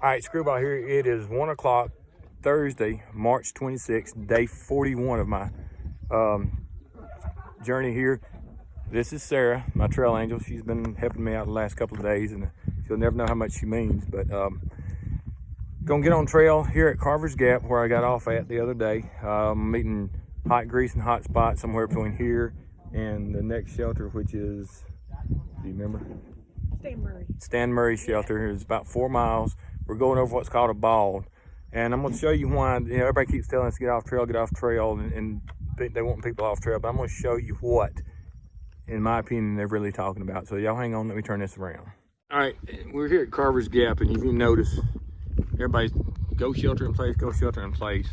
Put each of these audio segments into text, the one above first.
All right, Screwball here. It is 1 o'clock, Thursday, March 26th, day 41 of my journey here. This is Sarah, my trail angel. She's been helping me out the last couple of days, and she'll never know how much she means. But gonna get on trail here at Carver's Gap, where I got off at the other day. Meeting hot grease and hot spot somewhere between here and the next shelter, which is, do you remember? Stan Murray shelter. It's about 4 miles. We're going over what's called a bald, and I'm going to show you why. Everybody keeps telling us to get off trail, and they want people off trail, but I'm going to show you what, in my opinion, they're really talking about. So y'all hang on, let me turn this around. All right, we're here at Carver's Gap, and if you notice, everybody's go shelter in place, go shelter in place.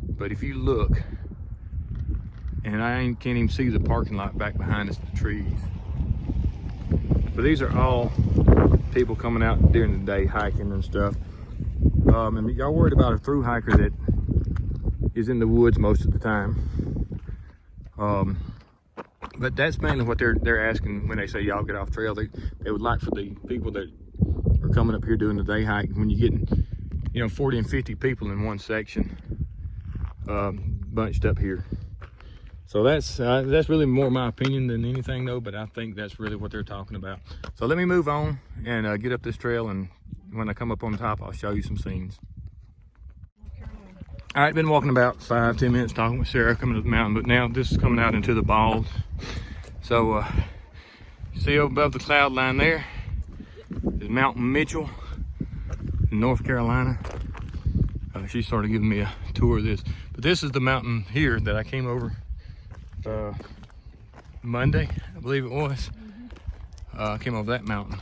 But if you look, and can't even see the parking lot back behind us, the trees. But these are all people coming out during the day hiking and stuff. And y'all worried about a through hiker that is in the woods most of the time. But that's mainly what they're asking when they say y'all get off trail. They would like for the people that are coming up here doing the day hike, when you're getting 40 and 50 people in one section, bunched up here. So that's really more my opinion than anything, though, but I think that's really what they're talking about. So let me move on and get up this trail, and when I come up on top, I'll show you some scenes. All right, been walking about 5-10 minutes talking with Sarah coming up the mountain, but now this is coming out into the bald. So you see over above the cloud line there is Mountain Mitchell in North Carolina. She's sort of giving me a tour of this, but this is the mountain here that I came over Monday, I believe it was. Came over that mountain,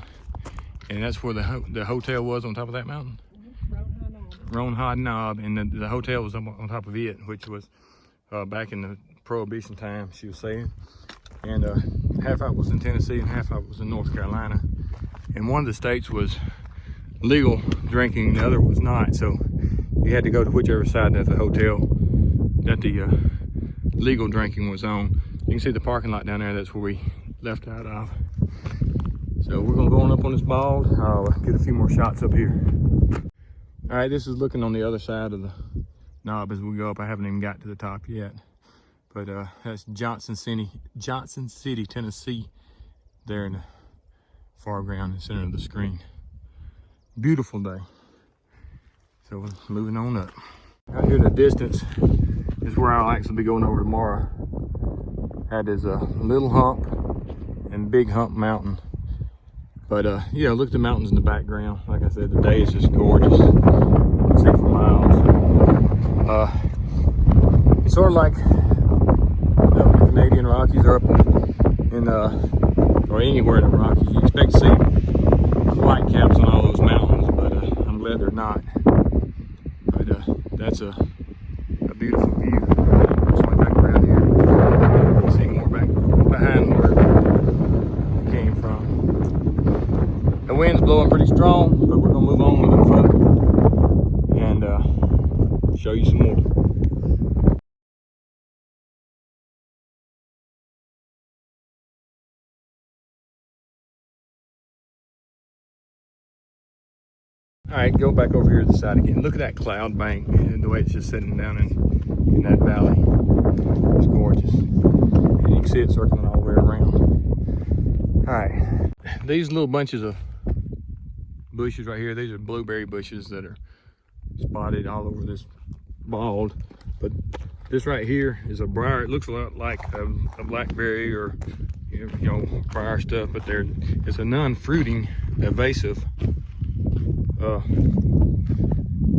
and that's where the hotel was, on top of that mountain. Roan Hod Knob, and the hotel was up on top of it, which was back in the Prohibition time, she was saying. And half of it was in Tennessee and half of it was in North Carolina. And one of the states was legal drinking and the other was not, so you had to go to whichever side that the hotel that the legal drinking was on. You can see the parking lot down there. That's where we left out of. So we're gonna go on up on this bald. I'll get a few more shots up here. All right, this is looking on the other side of the knob as we go up. I haven't even got to the top yet, but that's Johnson City, Tennessee, there in the foreground, in the center of the screen. Beautiful day. So we're moving on up. Out here in the distance is where I'll actually be going over tomorrow. That is a Little Hump and Big Hump Mountain. But look at the mountains in the background. Like I said, the day is just gorgeous. You can see for miles. It's sort of like up in the Canadian Rockies, or up in or anywhere in the Rockies. You expect to see white caps on all those mountains, but I'm glad they're not. But that's a beautiful view. Just went back around here. You can see more back behind where it came from. The wind's blowing pretty strong, but we're gonna move on a little further and show you some more. All right, go back over here to the side again. Look at that cloud bank and the way it's just sitting down in that valley. It's gorgeous. And you can see it circling all the way around. All right, these little bunches of bushes right here, these are blueberry bushes that are spotted all over this bald. But this right here is a briar. It looks a lot like a blackberry or briar stuff, but it's a non-fruiting invasive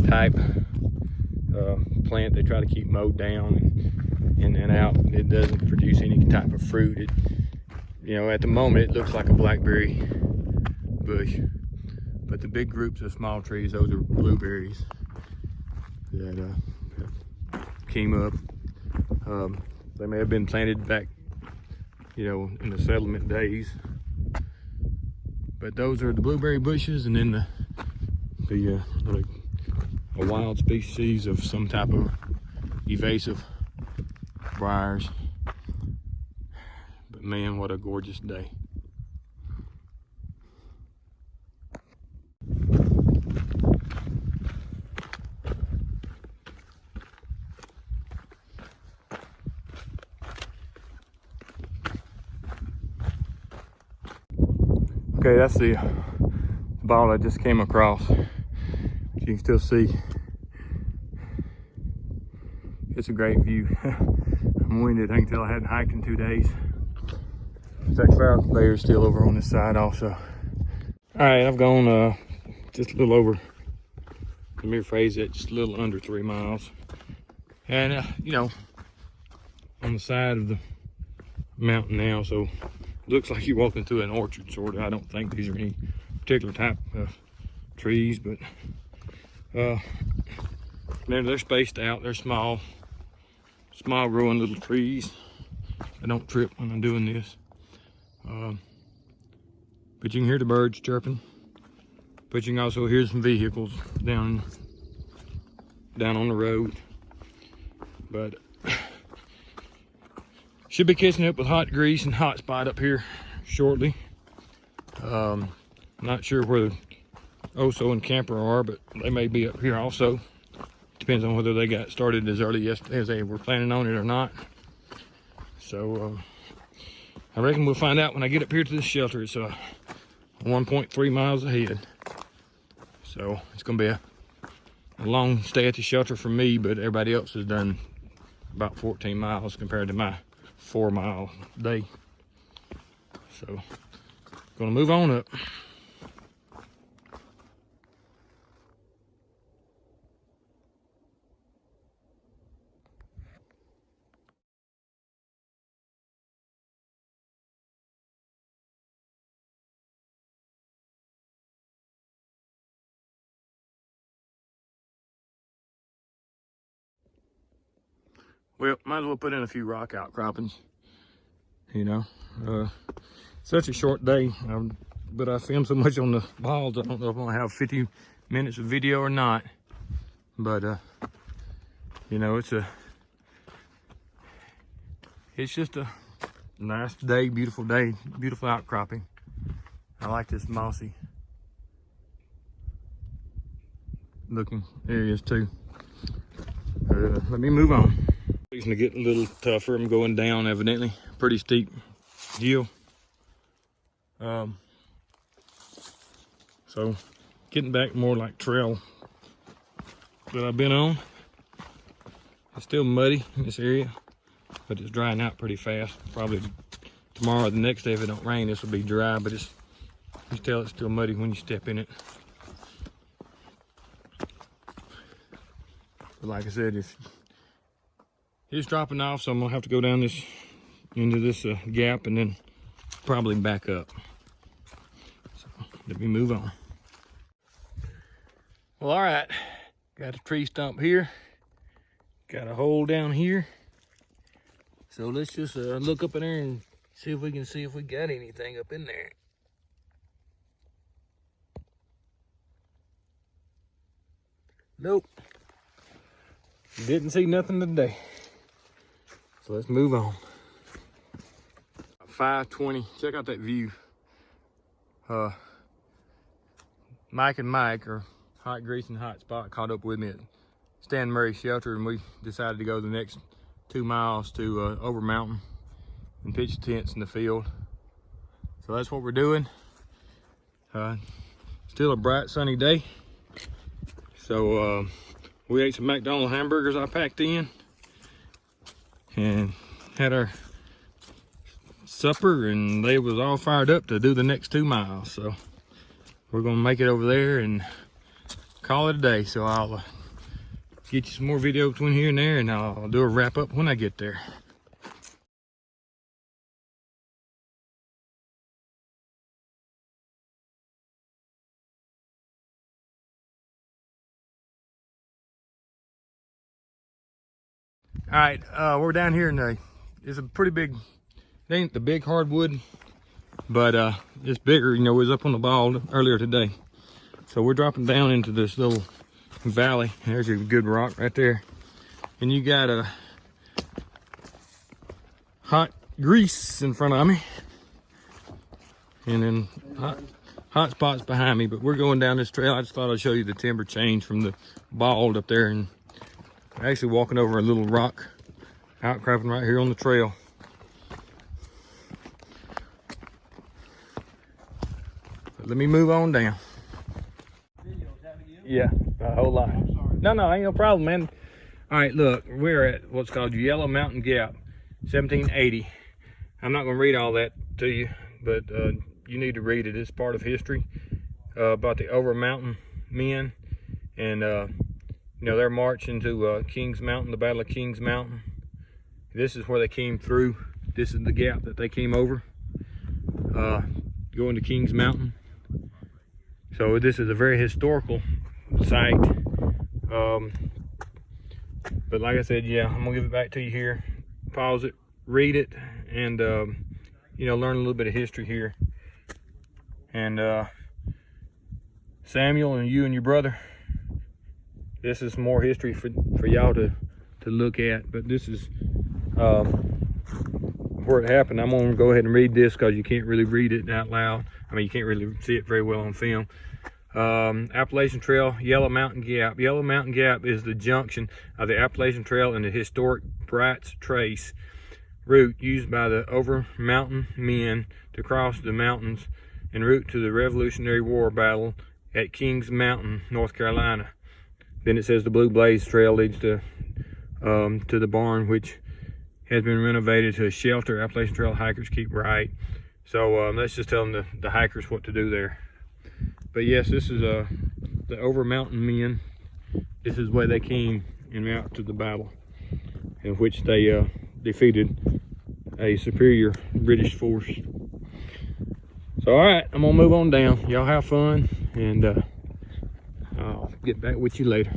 type plant. They try to keep mowed down and out. It doesn't produce any type of fruit. At the moment it looks like a blackberry bush, but the big groups of small trees, those are blueberries that came up. They may have been planted back in the settlement days, but those are the blueberry bushes, and then a wild species of some type of evasive briars. But man, what a gorgeous day. Okay, that's the ball I just came across. You can still see. It's a great view. I'm winded. I can tell I hadn't hiked in 2 days. That cloud layer is still over on this side also. All right, I've gone just a little over, let me rephrase it, just a little under 3 miles. And you know, on the side of the mountain now, so it looks like you're walking through an orchard sort of. I don't think these are any particular type of trees, but they're spaced out. They're small growing little trees. I don't trip when I'm doing this. But you can hear the birds chirping, but you can also hear some vehicles down on the road. But should be catching up with hot grease and hot spot up here shortly. Not sure where the Oso and Camper are, but they may be up here also. Depends on whether they got started as early yesterday as they were planning on it or not. So I reckon we'll find out when I get up here to the shelter. It's 1.3 miles ahead. So it's gonna be a long stay at the shelter for me, but everybody else has done about 14 miles compared to my 4-mile day. So gonna move on up. Well, might as well put in a few rock outcroppings, you know. Such a short day, but I filmed so much on the balls, I don't know if I'm gonna have 50 minutes of video or not. But, you know, it's just a nice day, beautiful outcropping. I like this mossy looking areas too. Let me move on. It's gonna get a little tougher. I'm going down evidently, pretty steep hill. So getting back more like trail that I've been on. It's still muddy in this area, but it's drying out pretty fast. Probably tomorrow or the next day, if it don't rain, this will be dry, but you can tell it's still muddy when you step in it. But like I said, it's dropping off, so I'm gonna have to go down into this gap and then probably back up. So let me move on. Well, all right, got a tree stump here, got a hole down here. So let's just look up in there and see if we got anything up in there. Nope, didn't see nothing today. So let's move on. 5:20, check out that view. Mike and Mike, or Hot Grease and Hot Spot, caught up with me at Stan Murray Shelter, and we decided to go the next 2 miles to Overmountain and pitch tents in the field. So that's what we're doing. Still a bright sunny day. So we ate some McDonald's hamburgers I packed in and had our supper, and they was all fired up to do the next 2 miles. So we're gonna make it over there and call it a day. So I'll get you some more video between here and there, and I'll do a wrap up when I get there. All right, we're down here in it's a pretty big, it ain't the big hardwood, but it's bigger. You know, it was up on the ball earlier today. So we're dropping down into this little valley. There's a good rock right there. And you got a Hot Grease in front of me. And then hot spots behind me, but we're going down this trail. I just thought I'd show you the timber change from the bald up there, and actually walking over a little rock outcropping right here on the trail. But let me move on down. Yeah, a whole lot. No, ain't no problem, man. All right, look, we're at what's called Yellow Mountain Gap, 1780. I'm not going to read all that to you, but you need to read it. It's part of history about the Overmountain men, and you know, they're marching to Kings Mountain, the Battle of Kings Mountain. This is where they came through. This is the gap that they came over, going to Kings Mountain. So this is a very historical site. But like I said, yeah, I'm gonna give it back to you here. Pause it, read it, and you know, learn a little bit of history here. And Samuel, and you and your brother, this is more history for y'all to look at. But this is where it happened. I'm gonna go ahead and read this because you can't really read it out loud. I mean, you can't really see it very well on film. Appalachian Trail, Yellow Mountain Gap. Yellow Mountain Gap is the junction of the Appalachian Trail and the historic Bright's Trace route used by the Overmountain men to cross the mountains en route to the Revolutionary War battle at Kings Mountain, North Carolina. Then it says the Blueberries Trail leads to the barn, which has been renovated to a shelter. Appalachian Trail hikers keep right. So let's just tell them the hikers what to do there. But yes, this is the Overmountain men. This is where they came and out to the battle, in which they defeated a superior British force. So all right, I'm gonna move on down. Y'all have fun, and I'll get back with you later.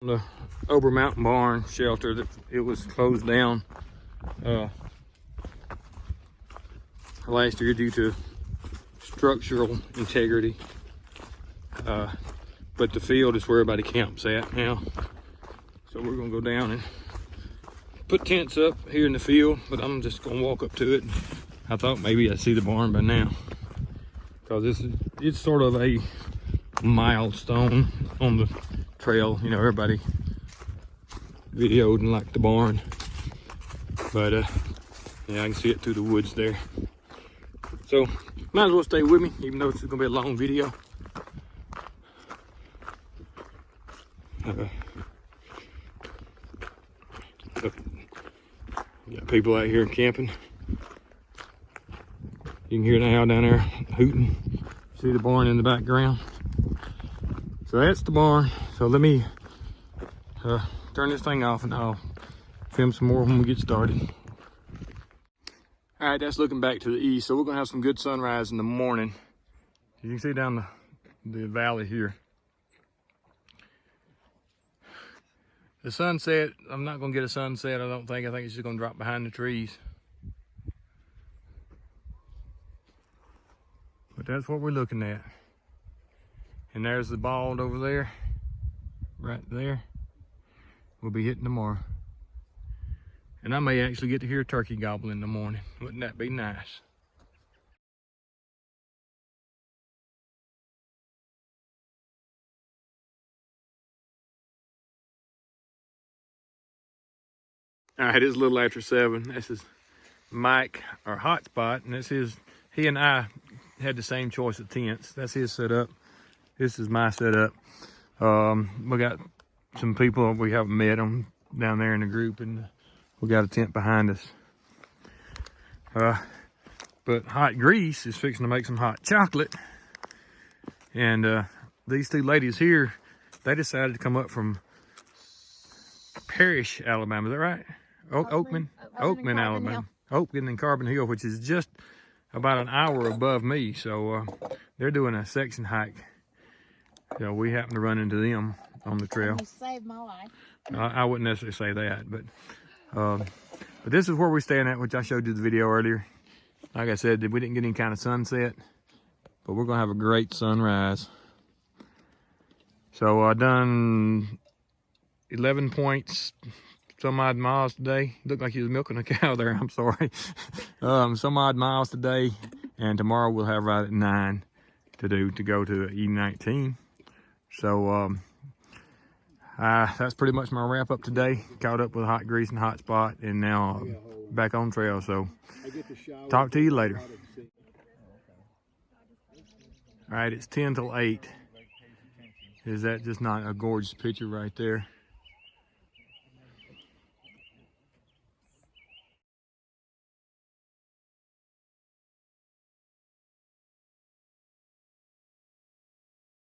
The Overmountain Barn shelter, that it was closed down last year due to structural integrity, but the field is where everybody camps at now. So we're gonna go down and put tents up here in the field, but I'm just gonna walk up to it. I thought maybe I'd see the barn by now, because it's sort of a milestone on the trail. You know, everybody videoed and liked the barn, but yeah, I can see it through the woods there. So might as well stay with me, even though it's gonna be a long video. Got people out here camping. You can hear the owl down there hooting. See the barn in the background. So that's the barn. So let me turn this thing off, and I'll film some more when we get started. All right, that's looking back to the east. So we're gonna have some good sunrise in the morning. You can see down the valley here. The sunset, I'm not gonna get a sunset, I don't think. I think it's just gonna drop behind the trees. But that's what we're looking at. And there's the bald over there, right there. We'll be hitting tomorrow. And I may actually get to hear a turkey gobble in the morning. Wouldn't that be nice? All right, it's a little after 7. This is Mike, our hotspot, and this is, he and I had the same choice of tents. That's his setup. This is my setup. We got some people we haven't met them down there in the group, and we got a tent behind us. But Hot Grease is fixing to make some hot chocolate. And these two ladies here, they decided to come up from Parrish, Alabama. Is that right? Oakman, Alabama. Oakman and Carbon Hill, which is just about an hour above me. So they're doing a section hike. So we happen to run into them on the trail. You saved my life. I wouldn't necessarily say that, but this is where we're staying at, which I showed you the video earlier. Like I said, we didn't get any kind of sunset, but we're gonna have a great sunrise. So I done 11 points, some odd miles today. Looked like he was milking a cow there, I'm sorry. Some odd miles today, and tomorrow we'll have right at 9 to go to E19. So that's pretty much my wrap up today. Caught up with a hot grease and hot spot, and now back on trail. So talk to you later. All right, it's 10 till 8. Is that just not a gorgeous picture right there?